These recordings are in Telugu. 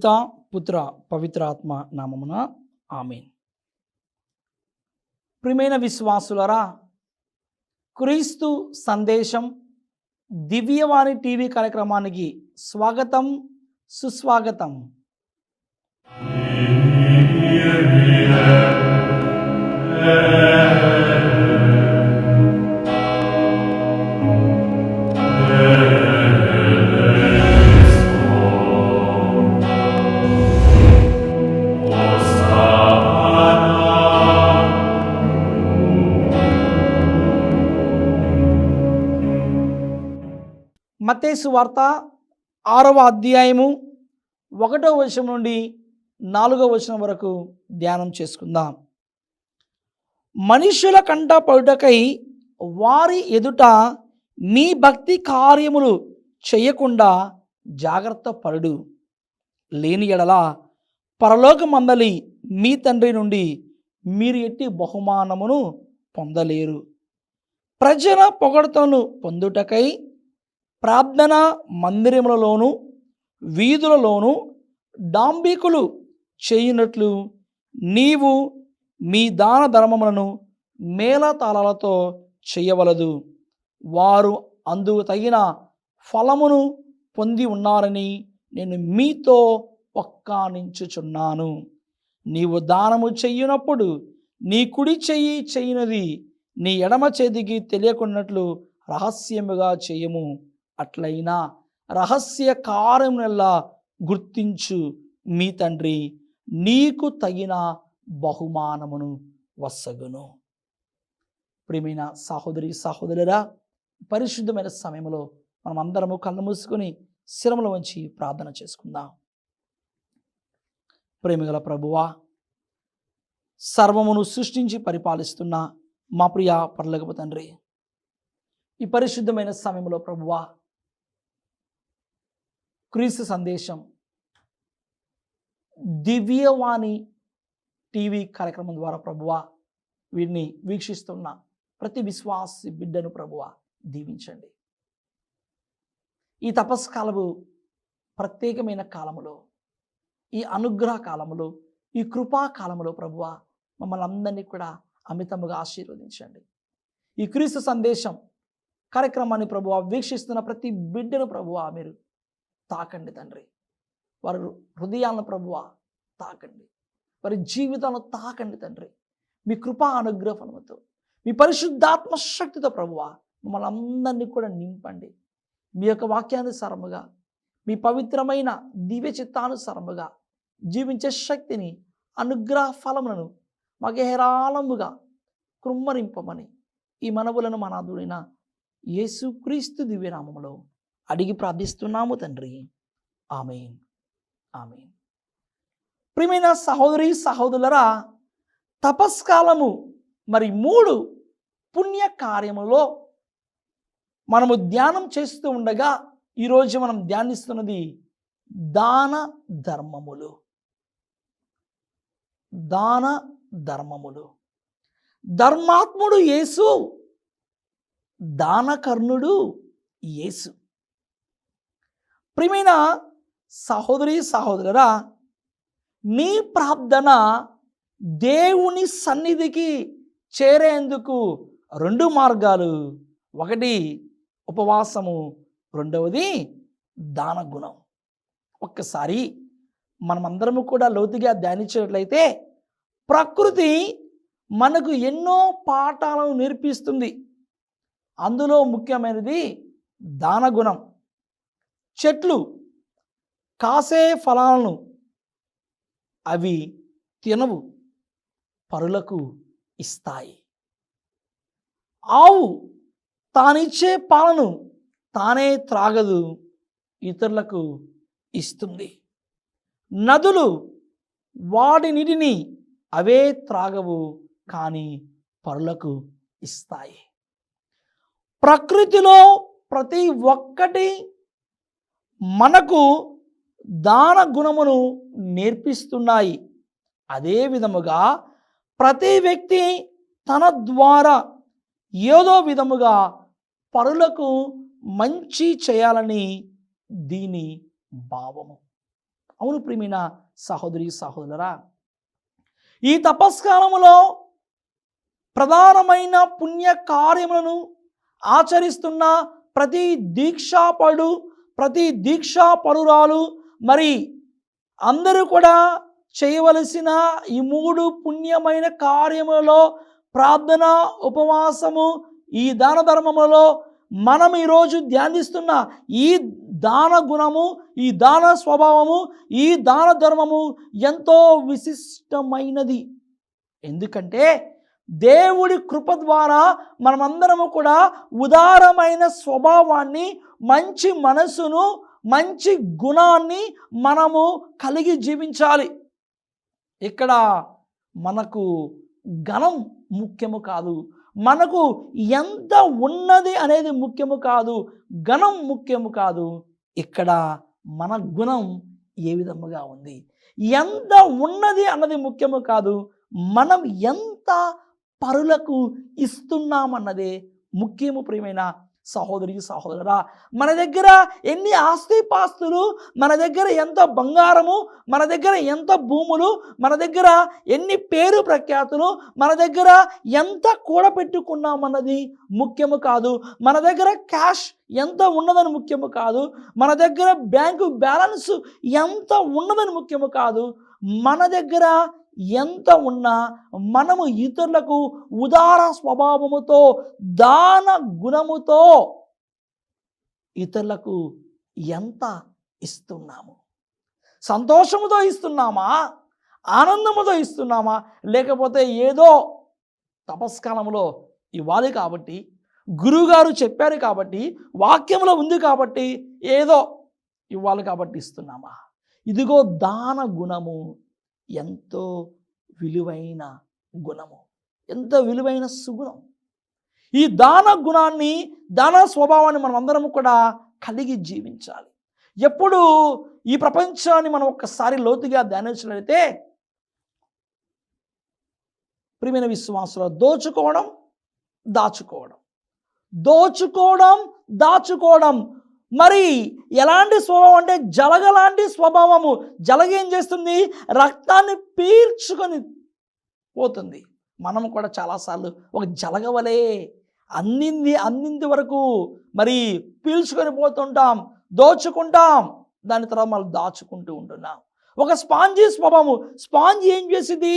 పితా పుత్ర పవిత్రాత్మ నామమున ఆమేన్. ప్రియమైన విశ్వాసులరా, క్రీస్తు సందేశం దివ్యవాణి టీవీ కార్యక్రమానికి స్వాగతం, సుస్వాగతం. మత్తయి సువార్త 6వ అధ్యాయము 1వ వచనం నుండి 4వ వచనం వరకు ధ్యానం చేసుకుందాం. మనుషుల కంట పడుటకై వారి ఎదుట మీ భక్తి కార్యములు చేయకుండా జాగ్రత్త పడు. లేని ఎడల పరలోకమందలి మీ తండ్రి నుండి మీరు ఎట్టి బహుమానమును పొందలేరు. ప్రజల పొగడ్తలను పొందుటకై ప్రార్థన మందిరములలోను వీధులలోను డాంబికులు చేయునట్లు నీవు మీ దాన ధర్మములను మేళతాళాలతో చేయవలదు. వారు అందుకు తగిన ఫలమును పొంది ఉన్నారని నేను మీతో ఒక్కానించుచున్నాను. నీవు దానము చెయ్యునప్పుడు నీ కుడి చెయ్యి చేయనది నీ ఎడమ చేతికి తెలియకున్నట్లు రహస్యముగా చేయము. అట్లయినా రహస్య కార్యమునెల్లా గుర్తించు, మీ తండ్రి నీకు తగిన బహుమానమును వసగును. ప్రియమైన సహోదరి సహోదరురా, పరిశుద్ధమైన సమయంలో మనం అందరము కళ్ళు మూసుకొని శిరముల వంచి ప్రార్థన చేసుకుందాం. ప్రేమిగల ప్రభువా, సర్వమును సృష్టించి పరిపాలిస్తున్న మా ప్రియ పరలోకపు తండ్రి, ఈ పరిశుద్ధమైన సమయంలో ప్రభువా, క్రీస్తు సందేశం దివ్యవాణి టీవీ కార్యక్రమం ద్వారా ప్రభువా, వీరిని వీక్షిస్తున్న ప్రతి విశ్వాసి బిడ్డను ప్రభువా దీవించండి. ఈ తపస్కాలము ప్రత్యేకమైన కాలములో, ఈ అనుగ్రహ కాలములో, ఈ కృపా కాలములో ప్రభువా మమ్మల్ని అందరినీ కూడా అమితముగా ఆశీర్వదించండి. ఈ క్రీస్తు సందేశం కార్యక్రమాన్ని ప్రభువా వీక్షిస్తున్న ప్రతి బిడ్డను ప్రభువా మీరు తాకండి తండ్రి. వారి హృదయాలను ప్రభువా తాకండి, వారి జీవితాలను తాకండి తండ్రి. మీ కృపా అనుగ్రహముతో, మీ పరిశుద్ధాత్మ శక్తితో ప్రభువా మమ్మల్ని అందరినీ కూడా నింపండి. మీ యొక్క వాక్యానుసారముగా, మీ పవిత్రమైన దివ్య చిత్తానుసారముగా జీవించే శక్తిని, అనుగ్రహ ఫలములను మాకు హేరాళముగా కృమ్మరింపమని ఈ మనవులను మనాథుడైన యేసుక్రీస్తు దివ్యనామములో అడిగి ప్రార్థిస్తున్నాము తండ్రి. ఆమేన్, ఆమేన్. ప్రియమైన సహోదరి సహోదరులరా, తపస్కాలము మరి 3 పుణ్య కార్యములో మనము ధ్యానం చేస్తూ ఉండగా ఈరోజు మనం ధ్యానిస్తున్నది దాన ధర్మములు. దాన ధర్మములు. ధర్మాత్ముడు యేసు, దానకర్ణుడు యేసు. ప్రియమైన సహోదరి సహోదరురా, నీ ప్రార్థన దేవుని సన్నిధికి చేరేందుకు 2 మార్గాలు. ఒకటి ఉపవాసము, రెండవది దాన గుణం. ఒక్కసారి మనమందరము కూడా లోతుగా ధ్యానించినట్లయితే ప్రకృతి మనకు ఎన్నో పాఠాలను నేర్పిస్తుంది. అందులో ముఖ్యమైనది దాన గుణం. చెట్లు కాసే ఫలాలను అవి తినవు, పరులకు ఇస్తాయి. ఆవు తానిచ్చే పాలను తానే త్రాగదు, ఇతరులకు ఇస్తుంది. నదులు వాటి నీటిని అవే త్రాగవు, కానీ పరులకు ఇస్తాయి. ప్రకృతిలో ప్రతి ఒక్కటి మనకు దాన గుణమును నేర్పిస్తున్నాయి. అదే విధముగా ప్రతి వ్యక్తి తన ద్వారా ఏదో విధముగా పరులకు మంచి చేయాలని దీని భావము. అవును ప్రియమైన సహోదరి సహోదరులారా, ఈ తపస్కాలములో ప్రధానమైన పుణ్య కార్యములను ఆచరిస్తున్న ప్రతి దీక్షాపడు, ప్రతి దీక్షాపరురాలు, మరి అందరూ కూడా చేయవలసిన ఈ 3 పుణ్యమైన కార్యములలో ప్రార్థన, ఉపవాసము, ఈ దాన ధర్మములలో మనం ఈరోజు ధ్యానిస్తున్న ఈ దాన గుణము, ఈ దాన స్వభావము, ఈ దాన ధర్మము ఎంతో విశిష్టమైనది. ఎందుకంటే దేవుడి కృప ద్వారా మనమందరము కూడా ఉదారమైన స్వభావాన్ని, మంచి మనసును, మంచి గుణాన్ని మనము కలిగి జీవించాలి. ఇక్కడ మనకు ఘనం ముఖ్యము కాదు, మనకు ఎంత ఉన్నది అనేది ముఖ్యము కాదు, ఘనం ముఖ్యము కాదు. ఇక్కడ మన గుణం ఏ విధముగా ఉంది, ఎంత ఉన్నది అన్నది ముఖ్యము కాదు, మనం ఎంత పరులకు ఇస్తున్నామన్నదే ముఖ్యము. ప్రియమైన సహోదరి సహోదరా, మన దగ్గర ఎన్ని ఆస్తిపాస్తులు, మన దగ్గర ఎంత బంగారము, మన దగ్గర ఎంత భూములు, మన దగ్గర ఎన్ని పేరు ప్రఖ్యాతులు, మన దగ్గర ఎంత కూడబెట్టుకున్నామన్నది ముఖ్యము కాదు, మన దగ్గర క్యాష్ ఎంత ఉన్నదని ముఖ్యము కాదు, మన దగ్గర బ్యాంకు బ్యాలెన్స్ ఎంత ఉన్నదని ముఖ్యము కాదు. మన దగ్గర ఎంత ఉన్నా మనము ఇతరులకు ఉదార స్వభావముతో, దాన గుణముతో ఇతరులకు ఎంత ఇస్తున్నాము? సంతోషముతో ఇస్తున్నామా, ఆనందముతో ఇస్తున్నామా, లేకపోతే ఏదో తపస్కాలంలో ఇవ్వాలి కాబట్టి, గురువుగారు చెప్పారు కాబట్టి, వాక్యంలో ఉంది కాబట్టి ఏదో ఇవ్వాలి కాబట్టి ఇస్తున్నామా? ఇదిగో దాన గుణము ఎంతో విలువైన గుణము, ఎంత విలువైన సుగుణం. ఈ దాన గుణాన్ని, దాన స్వభావాన్ని మనం అందరం కూడా కలిగి జీవించాలి. ఎప్పుడు ఈ ప్రపంచాన్ని మనం ఒక్కసారి లోతుగా ధ్యానించినట్లయితే, ప్రియమైన విశ్వాసులు, దోచుకోవడం, దాచుకోవడం, దోచుకోవడం, దాచుకోవడం. మరి ఎలాంటి స్వభావం అంటే జలగలాంటి స్వభావము. జలగ ఏం చేస్తుంది? రక్తాన్ని పీల్చుకొని పోతుంది. మనం కూడా చాలాసార్లు ఒక జలగ వలె అందింది వరకు మరి పీల్చుకొని పోతుంటాం, దోచుకుంటాం, దాని తర్వాత మళ్ళీ దాచుకుంటూ ఉంటున్నాం. ఒక స్పాంజీ స్వభావము. స్పాంజ్ ఏం చేసింది?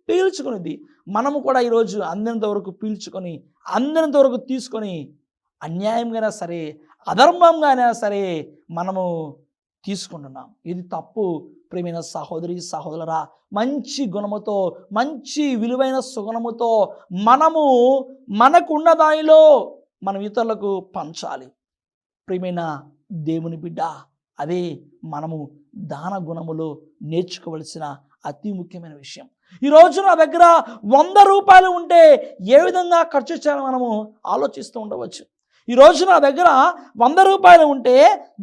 పీల్చుకునేది. మనము కూడా ఈరోజు అందినంత వరకు పీల్చుకొని, అందినంత వరకు తీసుకొని, అన్యాయంగానే సరే, అధర్మంగానే సరే మనము తీసుకుంటున్నాం. ఇది తప్పు. ప్రియమైన సహోదరి సహోదరురా, మంచి గుణముతో, మంచి విలువైన సుగుణముతో మనము మనకున్న దానిలో మనం ఇతరులకు పంచాలి. ప్రియమైన దేవుని బిడ్డ, అదే మనము దాన గుణములో నేర్చుకోవలసిన అతి ముఖ్యమైన విషయం. ఈరోజు నా దగ్గర 100 రూపాయలు ఉంటే ఏ విధంగా ఖర్చు చేయాలని మనము ఆలోచిస్తూ ఉండవచ్చు. ఈరోజు నా దగ్గర 100 రూపాయలు ఉంటే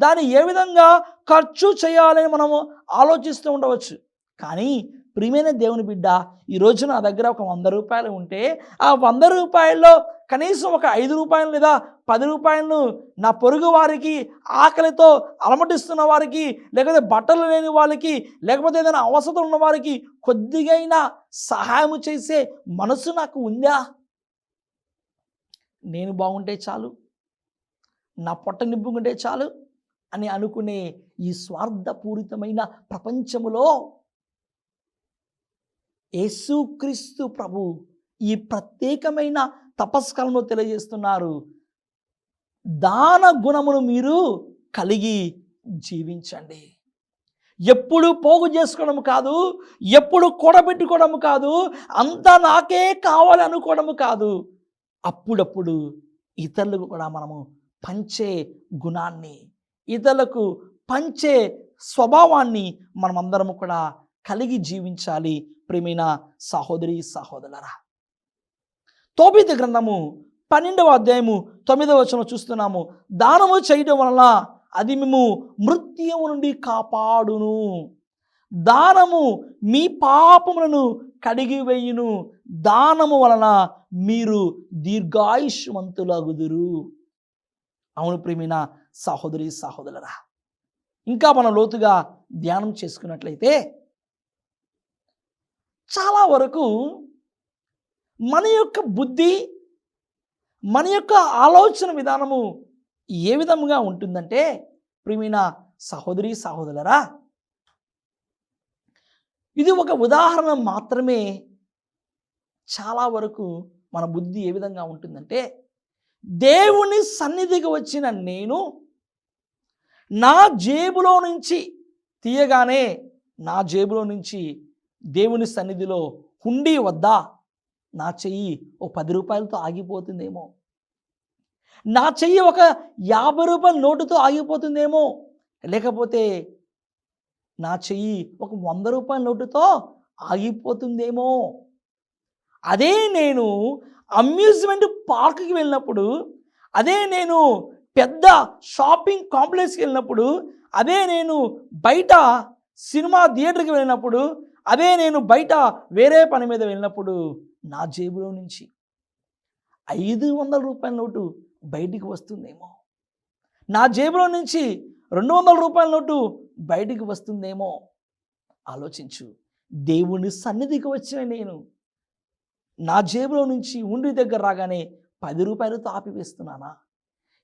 దాన్ని ఏ విధంగా ఖర్చు చేయాలని మనము ఆలోచిస్తూ ఉండవచ్చు. కానీ ప్రియమైన దేవుని బిడ్డ, ఈరోజు నా దగ్గర ఒక 100 రూపాయలు ఉంటే ఆ 100 రూపాయల్లో కనీసం ఒక 5 రూపాయలు లేదా 10 రూపాయలను నా పొరుగు వారికి, ఆకలితో అలమటిస్తున్న వారికి, లేకపోతే బట్టలు లేని వాళ్ళకి, లేకపోతే ఏదైనా అవసరం ఉన్న వారికి కొద్దిగైనా సహాయం చేసే మనసు నాకు ఉందా? నేను బాగుంటే చాలు, నా పొట్ట నింపుకుంటే చాలు అని అనుకునే ఈ స్వార్థపూరితమైన ప్రపంచములో యేసుక్రీస్తు ప్రభు ఈ ప్రత్యేకమైన తపస్కాలంలో తెలియజేస్తున్నారు, దాన గుణమును మీరు కలిగి జీవించండి. ఎప్పుడు పోగు చేసుకోవడం కాదు, ఎప్పుడు కూడబెట్టుకోవడం కాదు, అంతా నాకే కావాలి అనుకోవడం కాదు. అప్పుడప్పుడు ఇతరులకు కూడా మనము పంచే గుణాన్ని, ఇతరులకు పంచే స్వభావాన్ని మనమందరము కూడా కలిగి జీవించాలి. ప్రియమైన సహోదరి సహోదరులారా, తోబితు గ్రంథము 12వ అధ్యాయము 9వ వచనం చూస్తున్నాము. దానము చేయడం వలన అది మేము మృత్యువు నుండి కాపాడును, దానము మీ పాపములను కడిగివేయును, దానము వలన మీరు దీర్ఘాయుష్మంతులగుదురు. అవును ప్రియమైన సహోదరి సహోదరులారా, ఇంకా మనం లోతుగా ధ్యానం చేసుకున్నట్లయితే చాలా వరకు మన యొక్క బుద్ధి, మన యొక్క ఆలోచన విధానము ఏ విధముగా ఉంటుందంటే ప్రియమైన సహోదరి సహోదరులారా, ఇది ఒక ఉదాహరణ మాత్రమే. చాలా వరకు మన బుద్ధి ఏ విధంగా ఉంటుందంటే, దేవుని సన్నిధికి వచ్చిన నేను నా జేబులో నుంచి తీయగానే, నా జేబులో నుంచి దేవుని సన్నిధిలో హుండీ వద్ద నా చెయ్యి ఒక 10 రూపాయలతో ఆగిపోతుందేమో, నా చెయ్యి ఒక 50 రూపాయల నోటుతో ఆగిపోతుందేమో, లేకపోతే నా చెయ్యి ఒక 100 రూపాయల నోటుతో ఆగిపోతుందేమో. అదే నేను అమ్యూజ్మెంట్ పార్క్కి వెళ్ళినప్పుడు, అదే నేను పెద్ద షాపింగ్ కాంప్లెక్స్కి వెళ్ళినప్పుడు, అదే నేను బయట సినిమా థియేటర్కి వెళ్ళినప్పుడు, అదే నేను బయట వేరే పని మీద వెళ్ళినప్పుడు నా జేబులో నుంచి 500 రూపాయల నోటు బయటికి వస్తుందేమో, నా జేబులో నుంచి 200 రూపాయల నోటు బయటికి వస్తుందేమో. ఆలోచించు. దేవుని సన్నిధికి వచ్చిన నేను నా జేబులో నుంచి ఉండి దగ్గర రాగానే 10 రూపాయలతో ఆపివేస్తున్నానా,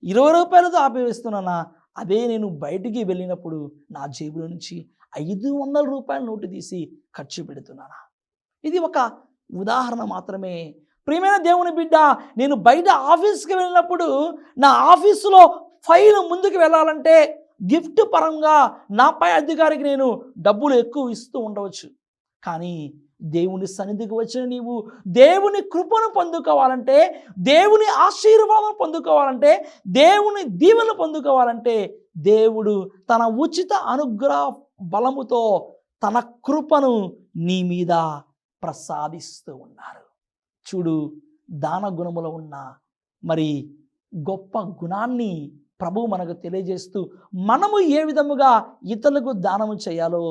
20 రూపాయలతో ఆపివేస్తున్నానా? అదే నేను బయటికి వెళ్ళినప్పుడు నా జేబులో నుంచి 500 రూపాయల నోటు తీసి ఖర్చు పెడుతున్నానా? ఇది ఒక ఉదాహరణ మాత్రమే. ప్రియమైన దేవుని బిడ్డ, నేను బయట ఆఫీస్కి వెళ్ళినప్పుడు నా ఆఫీసులో ఫైల్ ముందుకు వెళ్ళాలంటే గిఫ్ట్ పరంగా నా పై అధికారికి నేను డబ్బులు ఎక్కువ ఇస్తూ ఉండవచ్చు. కానీ దేవుని సన్నిధికి వచ్చిన నీవు దేవుని కృపను పొందుకోవాలంటే, దేవుని ఆశీర్వాదం పొందుకోవాలంటే, దేవుని దీవెన పొందుకోవాలంటే, దేవుడు తన ఉచిత అనుగ్రహ బలముతో తన కృపను నీ మీద ప్రసాదిస్తూ ఉన్నారు. చూడు, దాన గుణములో ఉన్న మరి గొప్ప గుణాన్ని ప్రభువు మనకు తెలియజేస్తూ, మనము ఏ విధముగా ఇతరులకు దానము చేయాలో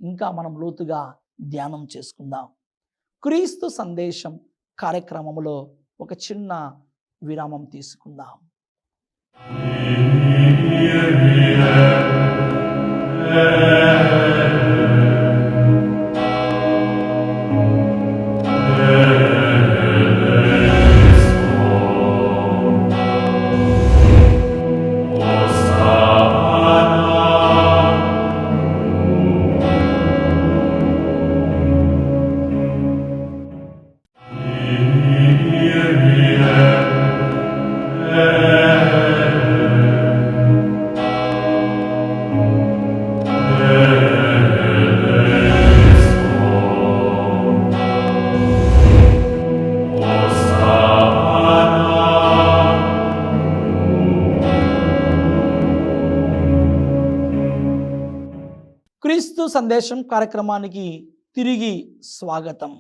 ఇంకా మనం లోతుగా ధ్యానం చేసుకుందాం. క్రీస్తు సందేశం కార్యక్రమంలో ఒక చిన్న విరామం తీసుకుందాం. క్రీస్తు సందేశం కార్యక్రమానికి తిరిగి స్వాగతం.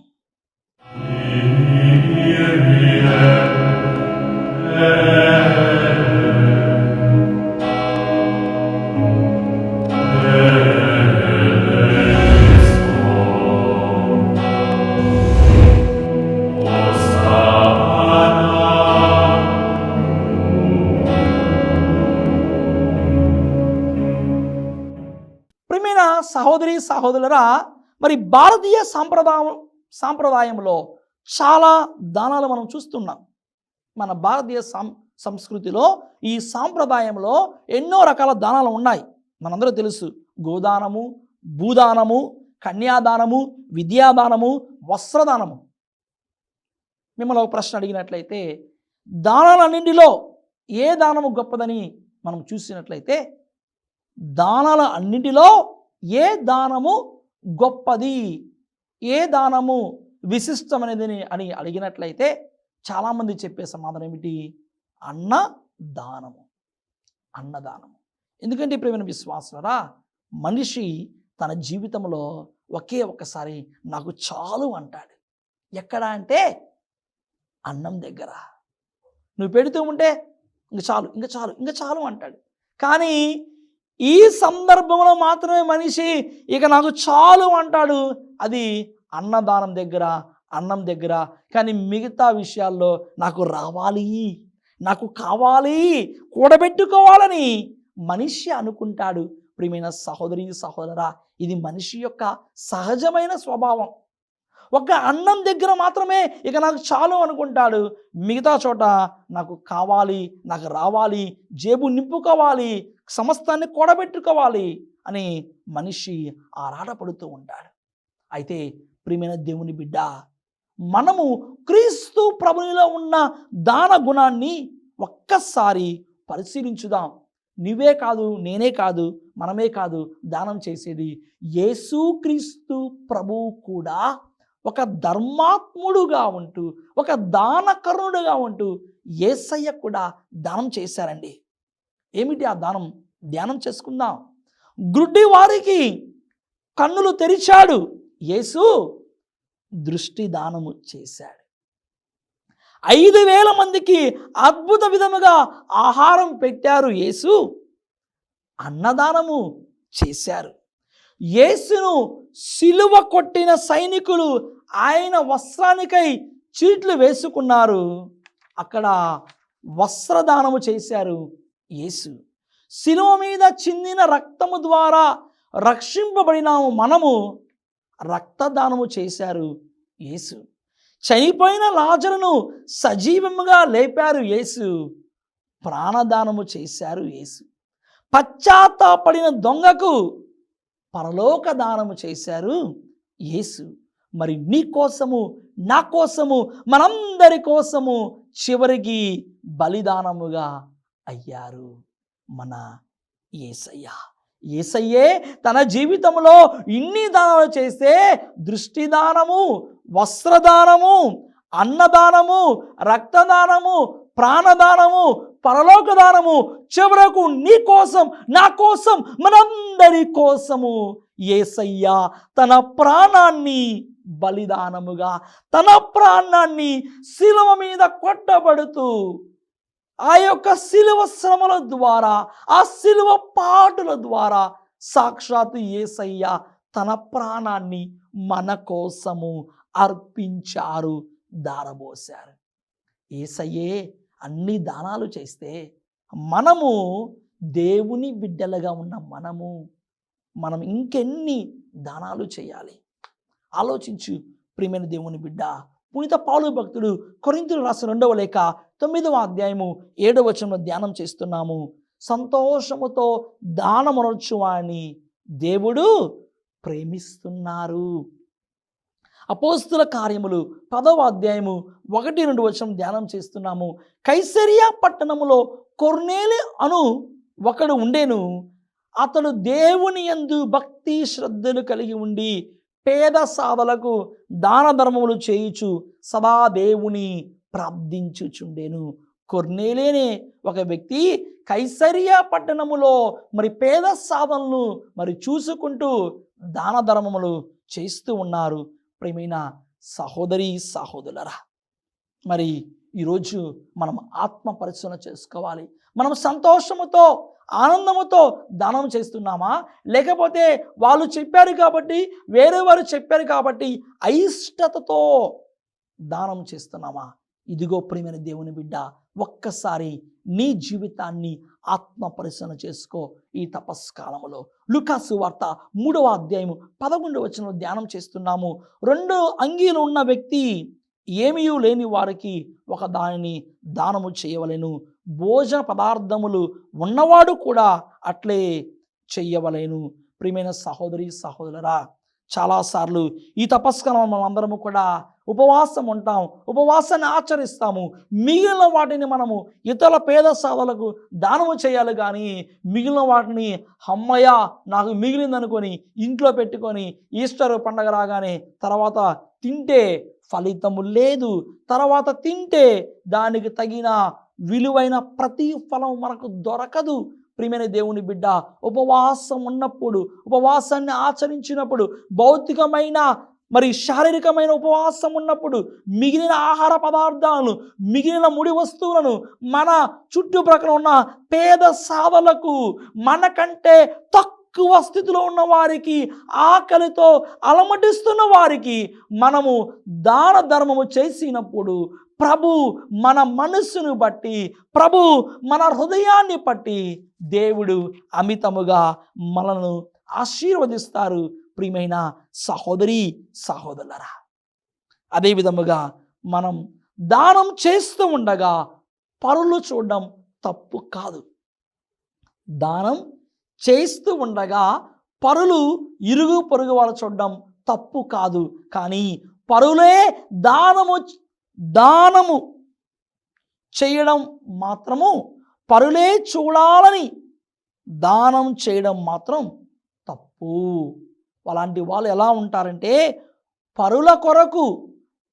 సహోదరి సహోదరులరా, మరి భారతీయ సాంప్రదాయంలో చాలా దానాలు మనం చూస్తున్నాం. మన భారతీయ సంస్కృతిలో ఈ సాంప్రదాయంలో ఎన్నో రకాల దానాలు ఉన్నాయి. మనందరూ తెలుసు. గోదానము, భూదానము, కన్యాదానము, విద్యాదానము, వస్త్రదానము. మిమ్మల్ని ఒక ప్రశ్న అడిగినట్లయితే, దానాలన్నింటిలో ఏ దానము గొప్పదని మనం చూసినట్లయితే, దానాల అన్నింటిలో ఏ దానము గొప్పది, ఏ దానము విశిష్టమైనది అని అడిగినట్లయితే చాలామంది చెప్పే సమాధానం ఏమిటి? అన్నదానము. అన్నదానము. ఎందుకంటే ప్రియమైన విశ్వాసులారా, మనిషి తన జీవితంలో ఒకే ఒక్కసారి నాకు చాలు అంటాడు. ఎక్కడ అంటే అన్నం దగ్గర. నువ్వు పెడుతూ ఉంటే ఇంక చాలు, ఇంక చాలు, ఇంక చాలు అంటాడు. కానీ ఈ సందర్భంలో మాత్రమే మనిషి ఇక నాకు చాలు అంటాడు. అది అన్నదానం దగ్గర, అన్నం దగ్గర. కానీ మిగతా విషయాల్లో నాకు రావాలి, నాకు కావాలి, కూడబెట్టుకోవాలని మనిషి అనుకుంటాడు. ప్రియమైన సహోదరి సహోదరా, ఇది మనిషి యొక్క సహజమైన స్వభావం. ఒక అన్నం దగ్గర మాత్రమే ఇక నాకు చాలు అనుకుంటాడు, మిగతా చోట నాకు కావాలి, నాకు రావాలి, జేబు నింపుకోవాలి, సమస్తాన్ని కూడబెట్టుకోవాలి అని మనిషి ఆరాటపడుతూ ఉంటాడు. అయితే ప్రియమైన దేవుని బిడ్డ, మనము క్రీస్తు ప్రభునిలో ఉన్న దాన గుణాన్ని ఒక్కసారి పరిశీలించుదాం. నువ్వే కాదు, నేనే కాదు, మనమే కాదు దానం చేసేది. యేసుక్రీస్తు ప్రభువు కూడా ఒక ధర్మాత్ముడుగా ఉంటూ, ఒక దానకరుణుడుగా ఉంటూ యేసయ్య కూడా దానం చేశారండి. ఏమిటి ఆ దానం? ధ్యానం చేసుకుందాం. గుడ్డి వారికి కన్నులు తెరిచాడు యేసు, దృష్టి దానము చేశాడు. 5,000 మందికి అద్భుత విధముగా ఆహారం పెట్టారు యేసు, అన్నదానము చేశారు. యేసును సిలువ కొట్టిన సైనికులు ఆయన వస్త్రానికై చీట్లు వేసుకున్నారు, అక్కడ వస్త్రదానము చేశారు యేసు. సిలువ మీద చిందిన రక్తము ద్వారా రక్షింపబడినాము మనము, రక్తదానము చేశారు యేసు. చనిపోయిన లాజరును సజీవముగా లేపారు యేసు, ప్రాణదానము చేశారు యేసు. పశ్చాత్తాపడిన దొంగకు పరలోక దానము చేశారు యేసు. మరి నీ కోసము, నా కోసము, మనందరి కోసము చివరికి బలిదానముగా అయ్యారు మన యేసయ్య. యేసయ్యే తన జీవితంలో ఇన్ని దానాలు చేస్తే దృష్టి దానము, వస్త్రదానము, అన్నదానము, రక్తదానము, ప్రాణదానము, పరలోక దానము, చివరకు నీ కోసం, నా కోసం, మనందరి కోసము యేసయ్య తన ప్రాణాన్ని బలిదానముగా, తన ప్రాణాన్ని శిలువ మీద కొట్టబడుతూ, ఆ యొక్క శిలువ శ్రమల ద్వారా, ఆ శిలువ పాటుల ద్వారా సాక్షాత్తు యేసయ్య తన ప్రాణాన్ని మన కోసము అర్పించారు, దారబోశారు. యేసయ్యే అన్ని దానాలు చేస్తే మనము, దేవుని బిడ్డలుగా ఉన్న మనం ఇంకెన్ని దానాలు చేయాలి? ఆలోచించు ప్రియమైన దేవుని బిడ్డ. పునీత పౌలు భక్తుడు కొరింథీయులకు రాసిన 2వ లేఖ 9వ అధ్యాయము 7వ వచనంలో ధ్యానం చేస్తున్నాము. సంతోషముతో దానమనర్చువాని దేవుడు ప్రేమిస్తున్నారు. అపోస్తుల కార్యములు 10వ అధ్యాయము 1-2 వచనం ధ్యానం చేస్తున్నాము. కైసరియా పట్టణములో కొర్నేలి అను ఒకడు ఉండెను. అతడు దేవుని యందు భక్తి శ్రద్ధలు కలిగి ఉండి పేద సాధలకు దాన ధర్మములు చేయుచు సదా దేవుని ప్రార్థించుచుండెను. కొర్నేలియనే ఒక వ్యక్తి కైసరియా పట్టణములో మరి పేద సాధనలు మరి చూసుకుంటూ దాన ధర్మములు చేస్తూ ఉన్నారు. ప్రియమైన సహోదరి సహోదరులరా, మరి ఈరోజు మనం ఆత్మ పరిశీలన చేసుకోవాలి. మనం సంతోషముతో, ఆనందముతో దానం చేస్తున్నామా, లేకపోతే వాళ్ళు చెప్పారు కాబట్టి, వేరే వారు చెప్పారు కాబట్టి అయిష్టతతో దానం చేస్తున్నామా? ఇదిగో ప్రియమైన దేవుని బిడ్డ, ఒక్కసారి నీ జీవితాన్ని ఆత్మ పరిశీలన చేసుకో. ఈ తపస్కాలములో లూకాసు వార్త 3వ అధ్యాయము 11వ వచనంలో ధ్యానం చేస్తున్నాము. 2 అంగీలు ఉన్న వ్యక్తి ఏమీ లేని వారికి ఒక దానిని దానము చేయవలెను. భోజన పదార్థములు ఉన్నవాడు కూడా అట్లే చెయ్యవలెను. ప్రియమైన సహోదరి సహోదరులరా, చాలాసార్లు ఈ తపస్కాలం మనందరము కూడా ఉపవాసం ఉంటాం, ఉపవాసాన్ని ఆచరిస్తాము. మిగిలిన వాటిని మనము ఇతరుల పేద సాధలకు దానము చేయాలి, కానీ మిగిలిన వాటిని అమ్మయ్య నాకు మిగిలిందనుకొని ఇంట్లో పెట్టుకొని ఈస్టర్ పండగ రాగానే తర్వాత తింటే ఫలితము లేదు, తర్వాత తింటే దానికి తగిన విలువైన ప్రతిఫలం మనకు దొరకదు. ప్రియమైన దేవుని బిడ్డ, ఉపవాసం ఉన్నప్పుడు, ఉపవాసాన్ని ఆచరించినప్పుడు, భౌతికమైన మరి శారీరకమైన ఉపవాసం ఉన్నప్పుడు మిగిలిన ఆహార పదార్థాలను, మిగిలిన ముడి వస్తువులను మన చుట్టుప్రక్కల ఉన్న పేద సాధలకు మనకంటే తక్కువ తక్కువ స్థితిలో ఉన్న వారికి, ఆకలితో అలమటిస్తున్న వారికి మనము దాన ధర్మము చేసినప్పుడు ప్రభు మన మనస్సును బట్టి, ప్రభు మన హృదయాన్ని బట్టి దేవుడు అమితముగా మనను ఆశీర్వదిస్తారు. ప్రియమైన సహోదరి సహోదరులారా, అదే విధముగా మనం దానం చేస్తూ ఉండగా పరులు చూడడం తప్పు కాదు. దానం చేస్తూ ఉండగా పరులు, ఇరుగు పొరుగు వాళ్ళు చూడడం తప్పు కాదు. కానీ పరులే దానము చేయడం మాత్రము, పరులే చూడాలని దానం చేయడం మాత్రం తప్పు. అలాంటి వాళ్ళు ఎలా ఉంటారంటే పరుల కొరకు,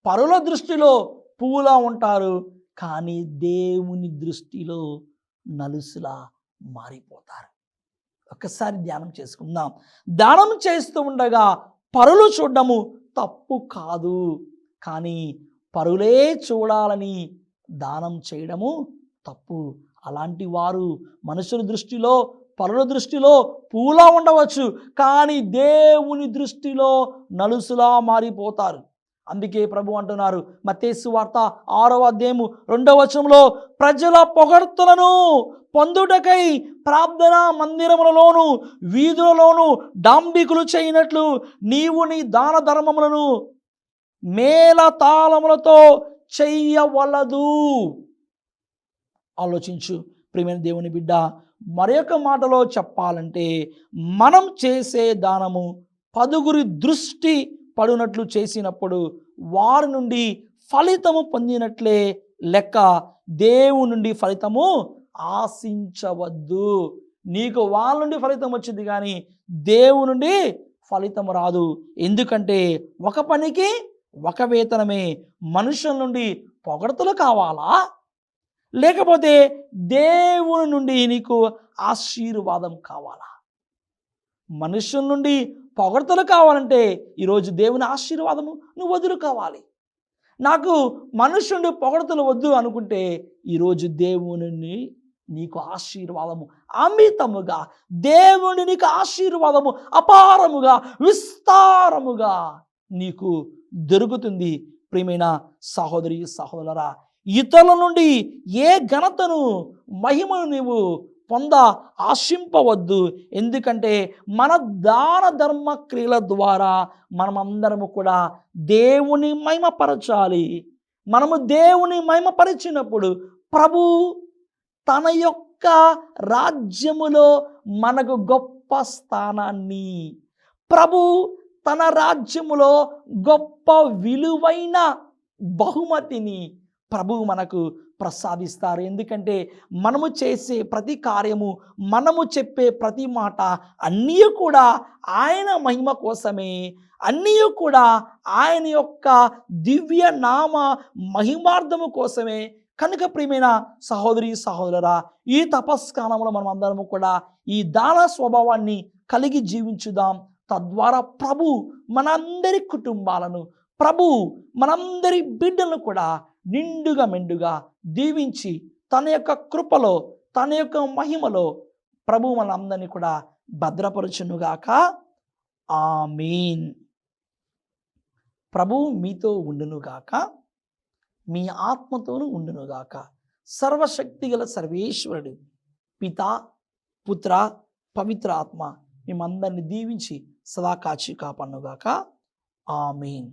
పరుల దృష్టిలో పువ్వులా ఉంటారు, కానీ దేవుని దృష్టిలో నలుసులా మారిపోతారు. ఒక్కసారి ధ్యానం చేసుకుందాం. దానం చేస్తూ ఉండగా పరులు చూడడము తప్పు కాదు, కానీ పరులే చూడాలని దానం చేయడము తప్పు. అలాంటి వారు మనుషుల దృష్టిలో, పరుల దృష్టిలో పూలా ఉండవచ్చు, కానీ దేవుని దృష్టిలో నలుసులా మారిపోతారు. అందుకే ప్రభు అంటున్నారు మత్తయి సువార్త 6వ అధ్యాయము 2వ వచనంలో, ప్రజల పొగడ్తలను పొందుటకై ప్రార్థనా మందిరములలోను వీధులలోను డాంబికులు చేయనట్లు నీవు నీ దాన ధర్మములను మేళతాళములతో చెయ్యవలదు. ఆలోచించు ప్రియమైన దేవుని బిడ్డ. మరొక మాటలో చెప్పాలంటే మనం చేసే దానము పదుగురి దృష్టి పడినట్లు చేసినప్పుడు వారి నుండి ఫలితము పొందినట్లే లెక్క. దేవుని నుండి ఫలితము ఆశించవద్దు. నీకు వాళ్ళ నుండి ఫలితం వచ్చింది, కానీ దేవుని నుండి ఫలితం రాదు. ఎందుకంటే ఒక పనికి ఒక వేతనమే. మనుషుల నుండి పొగడ్తలు కావాలా, లేకపోతే దేవుని నుండి నీకు ఆశీర్వాదం కావాలా? మనుషుల నుండి పొగడ్తలు కావాలంటే ఈరోజు దేవుని ఆశీర్వాదము నువ్వు వదులుకోవాలి. నాకు మనుషుని పొగడ్తలు వద్దు అనుకుంటే ఈరోజు దేవుని నీకు ఆశీర్వాదము అమితముగా, దేవుని నీకు ఆశీర్వాదము అపారముగా, విస్తారముగా నీకు దొరుకుతుంది. ప్రియమైన సహోదరి సహోదరులారా, ఇతరుల నుండి ఏ ఘనతను, మహిమను నీవు ఆశింపవద్దు. ఎందుకంటే మన దాన ధర్మ క్రియల ద్వారా మనమందరము కూడా దేవుని మహిమపరచాలి. మనము దేవుని మహిమపరిచినప్పుడు ప్రభు తన యొక్క రాజ్యములో మనకు గొప్ప స్థానాన్ని, ప్రభు తన రాజ్యములో గొప్ప విలువైన బహుమతిని ప్రభువు మనకు ప్రసాదిస్తారు. ఎందుకంటే మనము చేసే ప్రతి కార్యము, మనము చెప్పే ప్రతి మాట అన్నీ కూడా ఆయన మహిమ కోసమే, అన్నీ కూడా ఆయన యొక్క దివ్య నామ మహిమార్థము కోసమే. కనుక ప్రియమైన సహోదరి సహోదరురా, ఈ తపస్కాలంలో మనం అందరము కూడా ఈ దాన స్వభావాన్ని కలిగి జీవించుదాం. తద్వారా ప్రభు మనందరి కుటుంబాలను, ప్రభు మనందరి బిడ్డలను కూడా నిండుగా మెండుగా దీవించి తన యొక్క కృపలో, తన యొక్క మహిమలో ప్రభు మనందరినీ కూడా భద్రపరచునుగాక. ఆమీన్. ప్రభు మీతో ఉండునుగాక, మీ ఆత్మతోనూ ఉండునుగాక. సర్వశక్తిగల సర్వేశ్వరుడు పితా, పుత్ర, పవిత్ర ఆత్మ మేమందరిని దీవించి సదా కాచి కాపాడునుగాక. ఆమీన్.